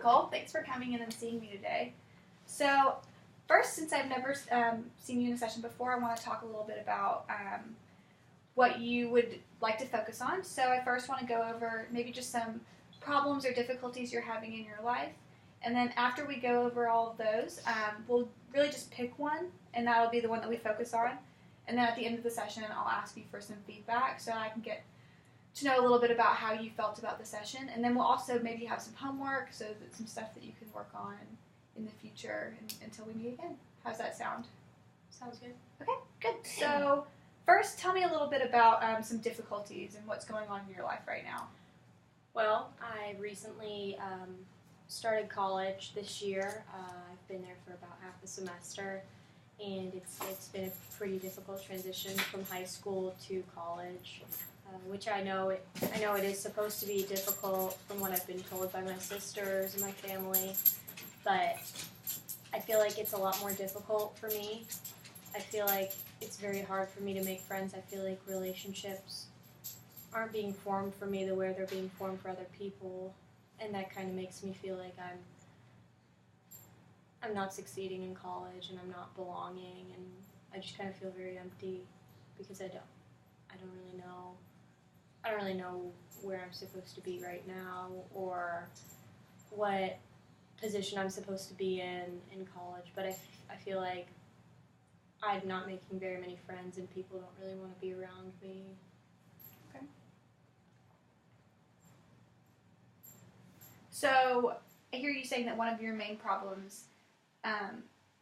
Nicole. Thanks for coming in and seeing me today. So, first, since I've never seen you in a session before, I want to talk a little bit about what you would like to focus on. So, I first want to go over maybe just some problems or difficulties you're having in your life. And then after we go over all of those, we'll really just pick one, and that'll be the one that we focus on. And then at the end of the session, I'll ask you for some feedback so I can get to know a little bit about how you felt about the session. And then we'll also maybe have some homework, so that some stuff that you can work on in the future until we meet again. How's that sound? Sounds good. Okay, good. So first, tell me a little bit about some difficulties and what's going on in your life right now. Well, I recently started college this year. I've been there for about half the semester, and it's been a pretty difficult transition from high school to college, which I know it is supposed to be difficult from what I've been told by my sisters and my family, but I feel like it's a lot more difficult for me. I feel like it's very hard for me to make friends. I feel like relationships aren't being formed for me the way they're being formed for other people, and that kind of makes me feel like I'm not succeeding in college and I'm not belonging, and I just kind of feel very empty because I don't really know where I'm supposed to be right now or what position I'm supposed to be in college, but I feel like I'm not making very many friends and people don't really want to be around me. Okay. So I hear you saying that one of your main problems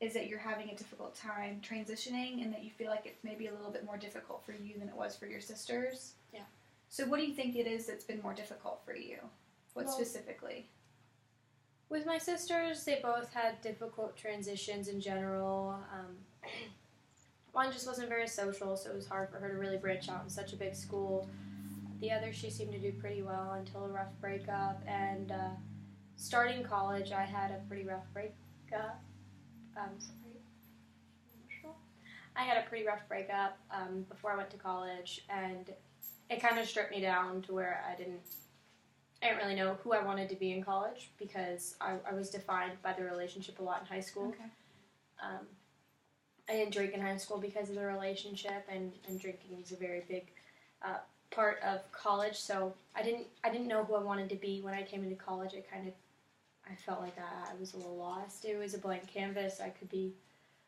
is that you're having a difficult time transitioning and that you feel like it's maybe a little bit more difficult for you than it was for your sisters. Yeah. So what do you think it is that's been more difficult for you? What specifically? With my sisters, they both had difficult transitions in general. One just wasn't very social, so it was hard for her to really branch out in such a big school. The other, she seemed to do pretty well until a rough breakup, and starting college, I had a pretty rough breakup. I had a pretty rough breakup before I went to college, and it kind of stripped me down to where I didn't really know who I wanted to be in college because I was defined by the relationship a lot in high school. Okay. I didn't drink in high school because of the relationship, and drinking was a very big part of college. So I didn't know who I wanted to be when I came into college. I felt like I was a little lost. It was a blank canvas. I could be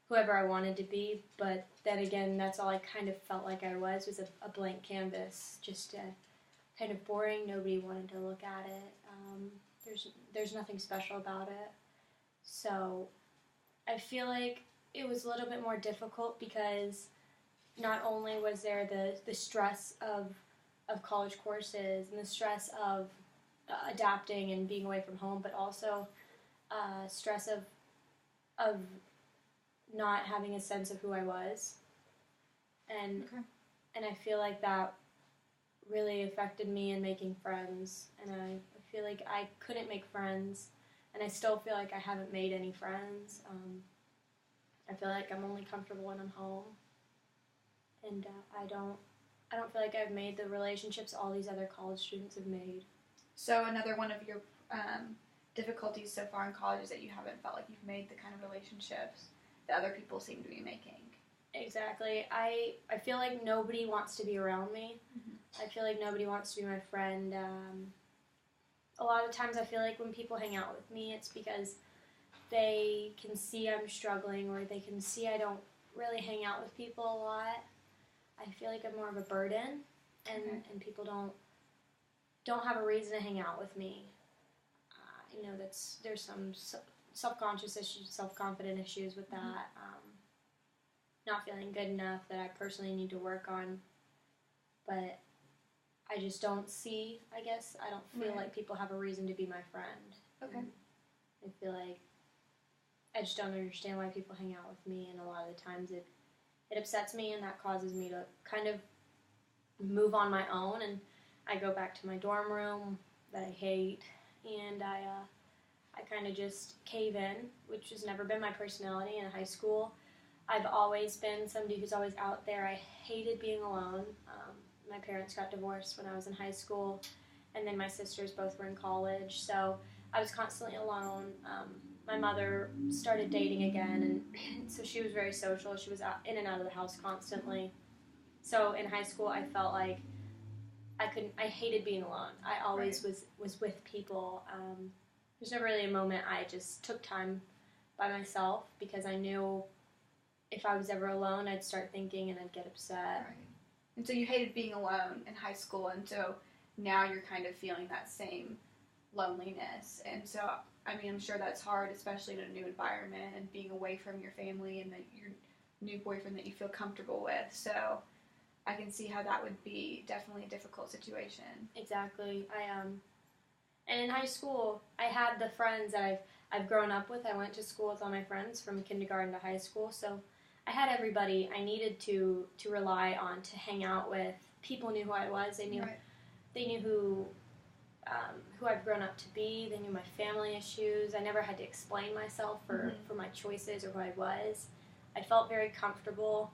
whoever I wanted to be, but then again, that's all I kind of felt like I was a blank canvas, just kind of boring. Nobody wanted to look at it. There's nothing special about it. So I feel like it was a little bit more difficult because not only was there the stress of college courses and the stress of adapting and being away from home, but also stress of not having a sense of who I was, and I feel like that really affected me in making friends, and I feel like I couldn't make friends, and I still feel like I haven't made any friends. I feel like I'm only comfortable when I'm home, and I don't feel like I've made the relationships all these other college students have made. So another one of your difficulties so far in college is that you haven't felt like you've made the kind of relationships that other people seem to be making. Exactly. I feel like nobody wants to be around me. Mm-hmm. I feel like nobody wants to be my friend. A lot of times I feel like when people hang out with me, it's because they can see I'm struggling, or they can see I don't really hang out with people a lot. I feel like I'm more of a burden, and people don't have a reason to hang out with me. There's some self-conscious issues, self-confident issues with that. Not feeling good enough that I personally need to work on, but I just don't see, I guess, I don't feel like people have a reason to be my friend. Okay. I feel like I just don't understand why people hang out with me, and a lot of the times it upsets me, and that causes me to kind of move on my own, and I go back to my dorm room that I hate, and I kind of just cave in, which has never been my personality in high school. I've always been somebody who's always out there. I hated being alone. My parents got divorced when I was in high school, and then my sisters both were in college, so I was constantly alone. My mother started dating again, and so she was very social. She was in and out of the house constantly. So in high school, I felt like I hated being alone. I always was with people. There's never really a moment I just took time by myself because I knew if I was ever alone, I'd start thinking and I'd get upset. Right. And so you hated being alone in high school, and so now you're kind of feeling that same loneliness. And so, I mean, I'm sure that's hard, especially in a new environment and being away from your family and your new boyfriend that you feel comfortable with. So I can see how that would be definitely a difficult situation. Exactly. And in high school, I had the friends that I've grown up with. I went to school with all my friends from kindergarten to high school, so I had everybody I needed to rely on to hang out with. People knew who I was. They knew who I've grown up to be. They knew my family issues. I never had to explain myself for my choices or who I was. I felt very comfortable,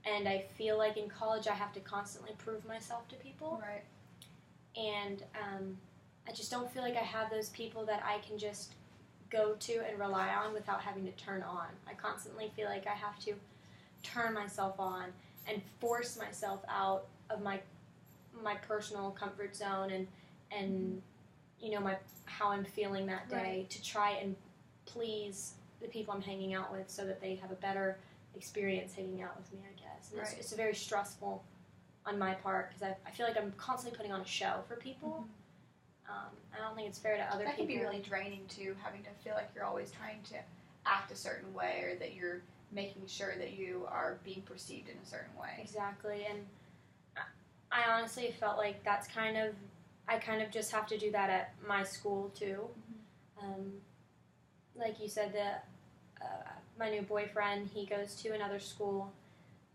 and I feel like in college I have to constantly prove myself to people. Right. And I just don't feel like I have those people that I can just go to and rely on without having to turn on. I constantly feel like I have to turn myself on and force myself out of my personal comfort zone and you know how I'm feeling that day to try and please the people I'm hanging out with so that they have a better experience hanging out with me, I guess. And it's very stressful on my part because I feel like I'm constantly putting on a show for people. I don't think it's fair to other people. That can be really draining too, having to feel like you're always trying to act a certain way or that you're making sure that you are being perceived in a certain way. Exactly, and I honestly felt like I kind of just have to do that at my school too. Like you said, my new boyfriend, he goes to another school,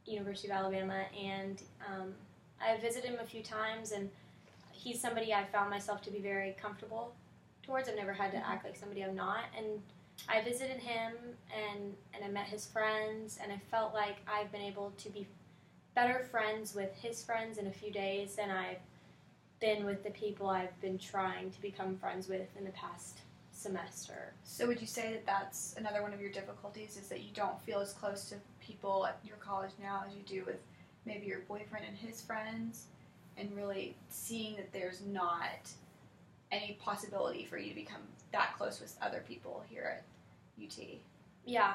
University of Alabama, and I visited him a few times, and he's somebody I found myself to be very comfortable towards. I've never had to act like somebody I'm not, and I visited him, and I met his friends, and I felt like I've been able to be better friends with his friends in a few days than I've been with the people I've been trying to become friends with in the past semester. So would you say that that's another one of your difficulties, is that you don't feel as close to people at your college now as you do with maybe your boyfriend and his friends, and really seeing that there's not any possibility for you to become that close with other people here at UT? Yeah,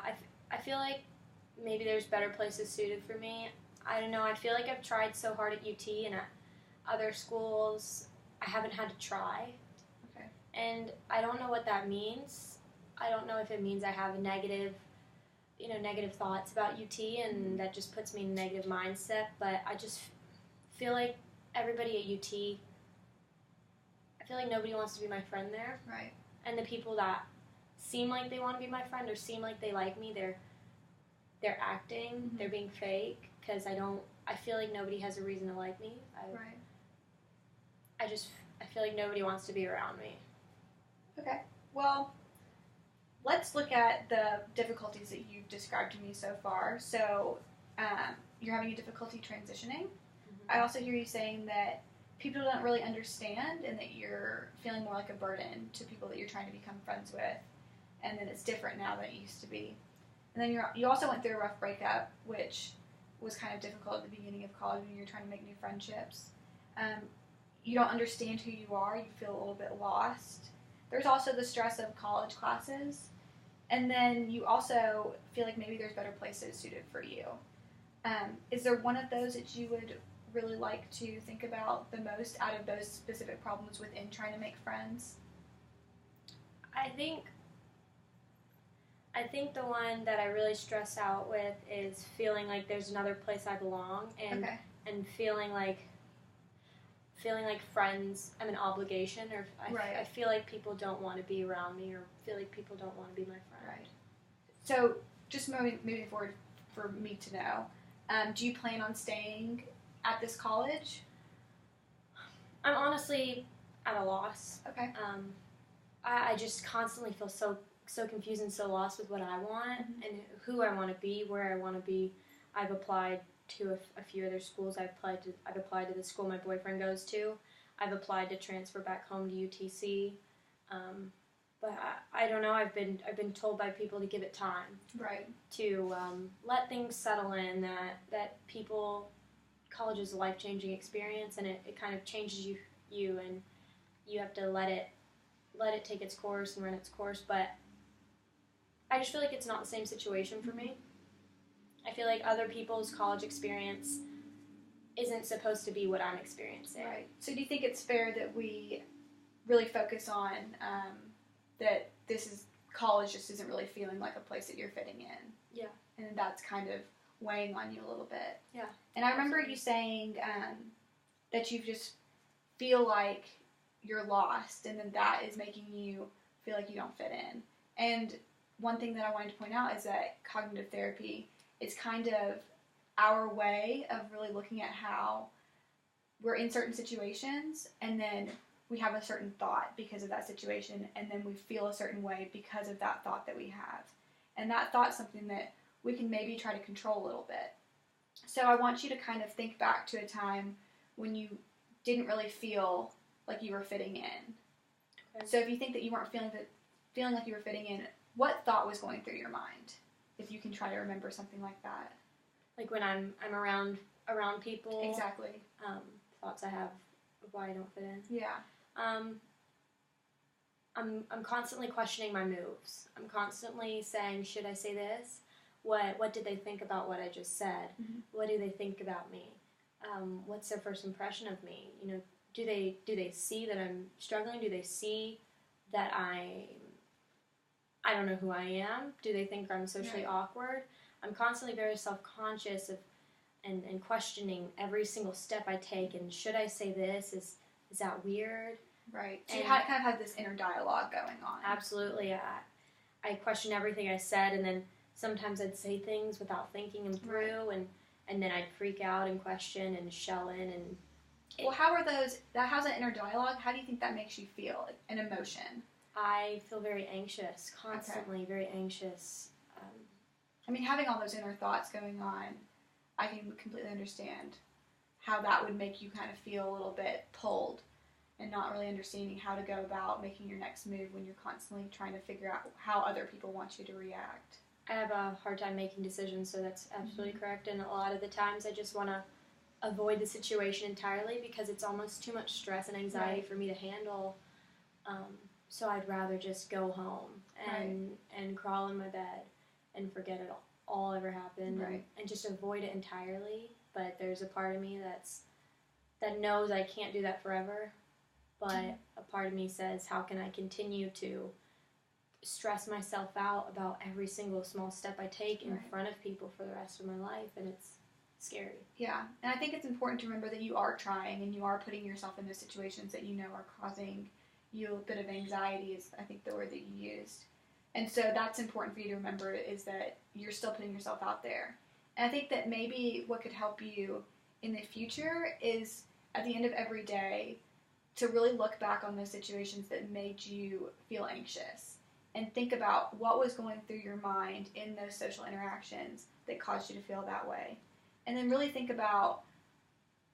I feel like maybe there's better places suited for me. I don't know, I feel like I've tried so hard at UT and at other schools, I haven't had to try. Okay. And I don't know what that means. I don't know if it means I have a negative thoughts about UT and that just puts me in a negative mindset, but I just feel like everybody at UT, I feel like nobody wants to be my friend there. Right. And the people that seem like they want to be my friend or seem like they like me, they're acting, they're being fake, because I feel like nobody has a reason to like me. Right. I feel like nobody wants to be around me. Okay. Well, let's look at the difficulties that you've described to me so far. So, you're having a difficulty transitioning. I also hear you saying that people don't really understand and that you're feeling more like a burden to people that you're trying to become friends with, and that it's different now than it used to be. And then you also went through a rough breakup, which was kind of difficult at the beginning of college when you're trying to make new friendships. You don't understand who you are. You feel a little bit lost. There's also the stress of college classes. And then you also feel like maybe there's better places suited for you. Is there one of those that you would really like to think about the most out of those specific problems within trying to make friends? I think the one that I really stress out with is feeling like there's another place I belong, and feeling like friends, I'm an obligation, or I feel like people don't want to be around me, or feel like people don't want to be my friend. Right. So, just moving forward for me to know, do you plan on staying at this college? I'm honestly at a loss. Okay. I just constantly feel so confused and so lost with what I want and who I want to be, where I want to be. I've applied to a few other schools. I've applied to the school my boyfriend goes to. I've applied to transfer back home to UTC. But I don't know. I've been told by people to give it time, Right. to let things settle in. That college is a life-changing experience, and it kind of changes you, and you have to let it take its course and run its course. But I just feel like it's not the same situation for me. I feel like other people's college experience isn't supposed to be what I'm experiencing. Right. So do you think it's fair that we really focus on that college just isn't really feeling like a place that you're fitting in? Yeah. And that's kind of weighing on you a little bit. Yeah. And I remember you saying that you just feel like you're lost, and then that is making you feel like you don't fit in. And one thing that I wanted to point out is that cognitive therapy is kind of our way of really looking at how we're in certain situations, and then we have a certain thought because of that situation, and then we feel a certain way because of that thought that we have. And that thought's something that we can maybe try to control a little bit. So I want you to kind of think back to a time when you didn't really feel like you were fitting in. Okay. So if you think that you weren't feeling like you were fitting in, what thought was going through your mind? If you can try to remember something like that. Like when I'm around people. Exactly. Thoughts I have of why I don't fit in. Yeah. I'm constantly questioning my moves. I'm constantly saying, should I say this? What did they think about what I just said? Mm-hmm. What do they think about me? What's their first impression of me? You know, do they see that I'm struggling? Do they see that I don't know who I am? Do they think I'm socially awkward? I'm constantly very self-conscious of and questioning every single step I take. And should I say this? Is that weird? Right. So you kind of have this inner dialogue going on. Absolutely. I question everything I said, and then sometimes I'd say things without thinking them through, and then I'd freak out and question and shell in. And how's that inner dialogue? How do you think that makes you feel? Like, an emotion? I feel very anxious, constantly very anxious. I mean, having all those inner thoughts going on, I can completely understand how that would make you kind of feel a little bit pulled and not really understanding how to go about making your next move when you're constantly trying to figure out how other people want you to react. I have a hard time making decisions, so that's absolutely correct. And a lot of the times I just want to avoid the situation entirely because it's almost too much stress and anxiety for me to handle. So I'd rather just go home and crawl in my bed and forget it all ever happened and just avoid it entirely. But there's a part of me that knows I can't do that forever. But a part of me says, how can I continue to stress myself out about every single small step I take in front of people for the rest of my life? And it's scary. Yeah, and I think it's important to remember that you are trying and you are putting yourself in those situations that you know are causing you a bit of anxiety, is I think the word that you used. And so that's important for you to remember, is that you're still putting yourself out there. And I think that maybe what could help you in the future is at the end of every day to really look back on those situations that made you feel anxious and think about what was going through your mind in those social interactions that caused you to feel that way. And then really think about,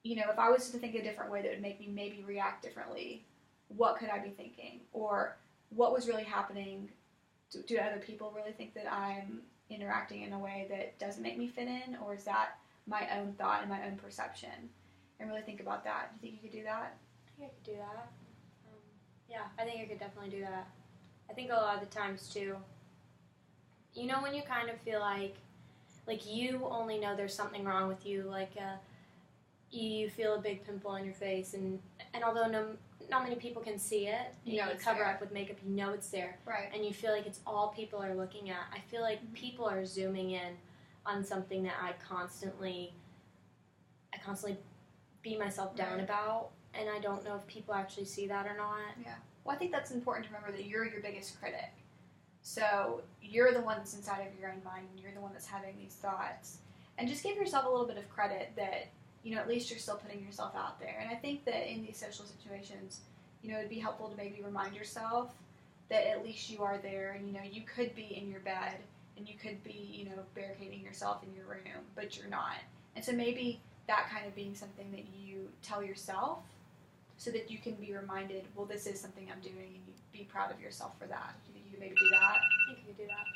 you know, if I was to think a different way that would make me maybe react differently, what could I be thinking? Or what was really happening? Do other people really think that I'm interacting in a way that doesn't make me fit in? Or is that my own thought and my own perception? And really think about that. Do you think you could do that? I think I could do that. Yeah, I think I could definitely do that. I think a lot of the times, too, you know, when you kind of feel like you only know there's something wrong with you, like you feel a big pimple on your face, and although not many people can see it, you cover up with makeup, you know it's there. Right. And you feel like it's all people are looking at. I feel like people are zooming in on something that I constantly beat myself down about, and I don't know if people actually see that or not. Yeah. Well, I think that's important to remember, that you're your biggest critic. So you're the one that's inside of your own mind, and you're the one that's having these thoughts. And just give yourself a little bit of credit that, you know, at least you're still putting yourself out there. And I think that in these social situations, you know, it'd be helpful to maybe remind yourself that at least you are there, and, you know, you could be in your bed, and you could be, you know, barricading yourself in your room, but you're not. And so maybe that kind of being something that you tell yourself so that you can be reminded, well, this is something I'm doing, and you be proud of yourself for that. Do you think you can maybe do that? I think you could do that.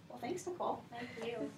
Well, thanks, Nicole. Thank you.